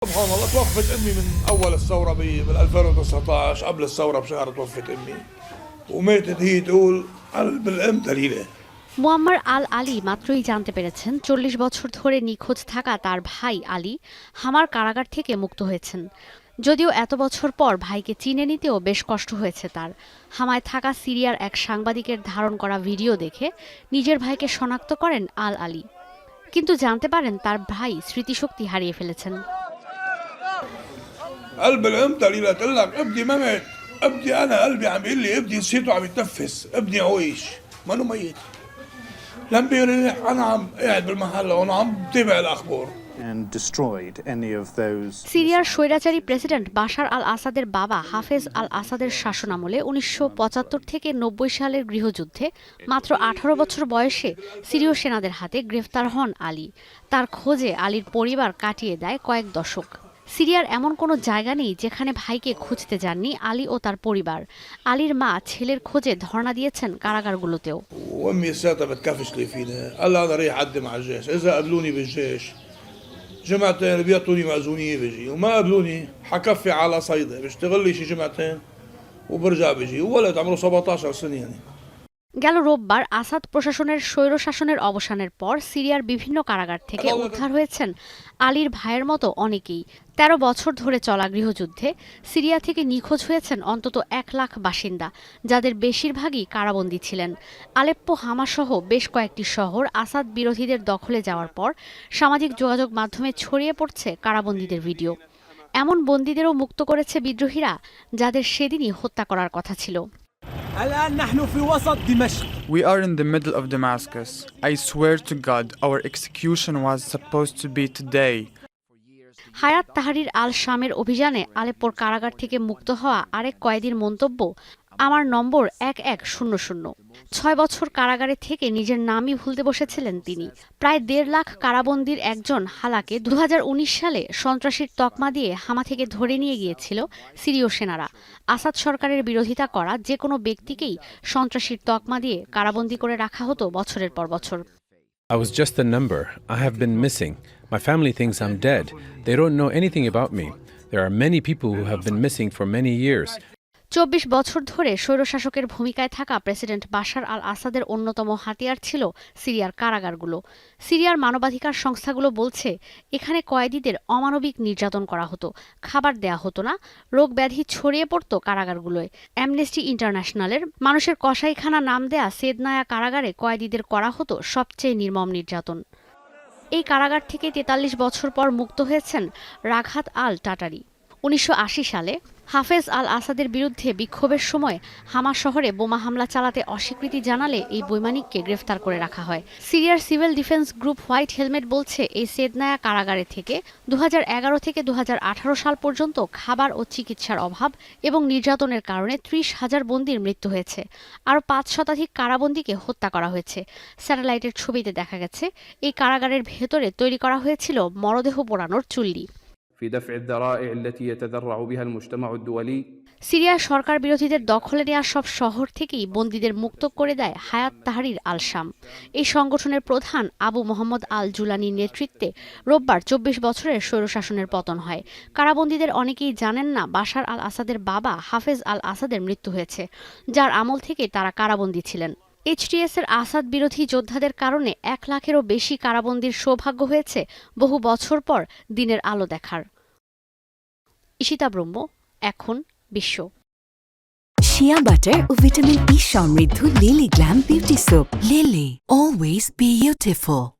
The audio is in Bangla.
سبحان الله توفت امي من اول الثوره بال 2019 قبل الثوره بشهر توفت امي وماتت هي تقول بالام دليله মুয়াম্মার আল আলী মাত্রই জানতে পেরেছেন ৪০ বছর ধরে নিখোঁজ থাকা তার ভাই আলী হামার কারাগার থেকে মুক্ত হয়েছেন। যদিও এত বছর পর ভাইকে চিনে নিতেও বেশ কষ্ট হয়েছে তার। হামায় থাকা সিরিয়ার এক সাংবাদিকের ধারণ করা ভিডিও দেখে নিজের ভাইকে শনাক্ত করেন আল আলী, কিন্তু জানতে পারেন তার ভাই স্মৃতিশক্তি হারিয়ে ফেলেছেন। قلب الام دليله تقول لك ابني ما مات، ابني انا قلبي عم يقول لي ابني نسيته عم يتنفس، ابني عايش ما انه ميت. لما انا عم قاعد بالمحل هون عم بتابع الاخبار and destroyed any of those. সিরিয়ার স্বৈরাচারী প্রেসিডেন্ট বাশার আল আসাদের বাবা হাফেজ আল আসাদের শাসনামলে ১৯৭৫ থেকে ৯০ সালের গৃহযুদ্ধে মাত্র ১৮ বছর বয়সে সিরীয় সেনাদের হাতে গ্রেফতার হন আলী। তার খোঁজে আলীর পরিবার কাটিয়ে দেয় কয়েক দশক। সিরিয়ার এমন কোনো জায়গা নেই যেখানে ভাইকে খুঁজতে যাননি আলী ও তার পরিবার। আলীর মা ছেলের খোঁজে ধর্ণা দিয়েছেন কারাগারগুলোতেও। وامي ساعتها بتكفش لي فينا قال انا رايح اقدم على الجيش، اذا قبلوني بالجيش جمعتين بيعطوني مأذونية بيجي، وما قبلوني حكفي على صيدة بشتغل لي شي جمعتين وبرجع بيجي، وولد عمره 17 سنة يعني। গেল রোববার আসাদ প্রশাসনের স্বৈরশাসনের অবসানের পর সিরিয়ার বিভিন্ন কারাগার থেকে উদ্ধার হয়েছেন আলীর ভাইয়ের মতো অনেকেই। ১৩ বছর ধরে চলা গৃহযুদ্ধে সিরিয়া থেকে নিখোঁজ হয়েছেন অন্তত ১ লাখ বাসিন্দা, যাদের বেশিরভাগই কারাবন্দী ছিলেন। আলেপ্পো হামাসহ বেশ কয়েকটি শহর আসাদ বিরোধীদের দখলে যাওয়ার পর সামাজিক যোগাযোগ মাধ্যমে ছড়িয়ে পড়ছে কারাবন্দীদের ভিডিও। এমন বন্দীদেরও মুক্ত করেছে বিদ্রোহীরা, যাদের সেদিনই হত্যা করার কথা ছিল। We are in the middle of Damascus. I swear to God, our execution was supposed to be today. হায়াত তাহরির আল শামের অভিযানে আলেপ্পোর কারাগার থেকে মুক্ত হওয়া আরেক কয়েদির মন্তব্য, আমার নম্বর 1100। ৬ বছর কারাগারে থেকে নিজের নামই ভুলতে বসেছিলেন তিনি। প্রায় ১.৫ লাখ কারাবন্দির একজন হালাকে ২০১৯ সালে সন্ত্রাসীর তকমা দিয়ে হামা থেকে ধরে নিয়ে গিয়েছিল সিরীয় সেনারা। আসাদ সরকারের বিরোধিতা করা যে কোনো ব্যক্তিকেই সন্ত্রাসীর তকমা দিয়ে কারাবন্দী করে রাখা হতো বছরের পর বছর। I was just a number. I have been missing. My family thinks I'm dead. They don't know anything about me. There are many people who have been missing for many years. ২৪ বছর ধরে স্বৈরশাসকের ভূমিকায় থাকা প্রেসিডেন্ট বাশার আল আসাদের অন্যতম হাতিয়ার ছিল সিরিয়ার কারাগারগুলো। সিরিয়ার মানবাধিকার সংস্থাগুলো বলছে এখানে কয়েদিদের অমানবিক নির্যাতন করা হতো, খাবার দেয়া হতো না, রোগ ব্যাধি ছড়িয়ে পড়তো কারাগারগুলোয়। অ্যামনেস্টি ইন্টারন্যাশনালের মানুষের কসাইখানা নাম দেয়া সেদনায়া কারাগারে কয়েদিদের করা হতো সবচেয়ে নির্মম নির্যাতন। এই কারাগার থেকে ৪৩ বছর পর মুক্ত হয়েছেন রাঘাত আল টাটারি। ১৯৮০ সালে হাফেজ আল আসাদের বিরুদ্ধে বিক্ষোভের সময় হামা শহরে বোমা হামলা চালাতে অস্বীকৃতি জানালে এই বৈমানিককে গ্রেফতার করে রাখা হয়। সিরিয়ার civil defence group white helmet বলছে এই সেদনায়া কারাগারে থেকে ২০১১ থেকে ২০১৮ সাল পর্যন্ত খাবার ও চিকিৎসার অভাব এবং নির্যাতনের কারণে ৩০,০০০ বন্দীর মৃত্যু হয়েছে। আরও ৫ শতাধিক কারাবন্দীকে হত্যা করা হয়েছে। স্যাটেলাইটের ছবিতে দেখা গেছে এই কারাগারের ভেতরে তৈরি করা হয়েছিল মরদেহ পোড়ানোর চুল্লি। في دفع الذرائع التي يتذرع بها المجتمع الدولي সিরিয়ার সরকার বিরোধীদের দখলে নেওয়া সব শহর থেকেই বন্দীদের মুক্ত করে দেয় হায়াত তাহরির আল শাম। এই সংগঠনের প্রধান আবু মোহাম্মদ আল জুলানির নেতৃত্বে রোববার ২৪ বছরের স্বৈরশাসনের পতন হয়। কারাবন্দীদের অনেকেই জানেন না বাশার আল আসাদের বাবা হাফেজ আল আসাদের মৃত্যু হয়েছে, যার আমল থেকে তারা কারাবন্দী ছিলেন। এইচটিএস এর আসাদ বিরোধী যোদ্ধাদের কারণে ১ লাখেরও বেশি কারাবন্দীর সৌভাগ্য হয়েছে বহু বছর পর দিনের আলো দেখার। ঈশিতা ব্রহ্ম, এখন বিশ্ব। শিয়া বাটার ও ভিটামিন ই সমৃদ্ধ lily glam beauty soap. Lily, always beautiful.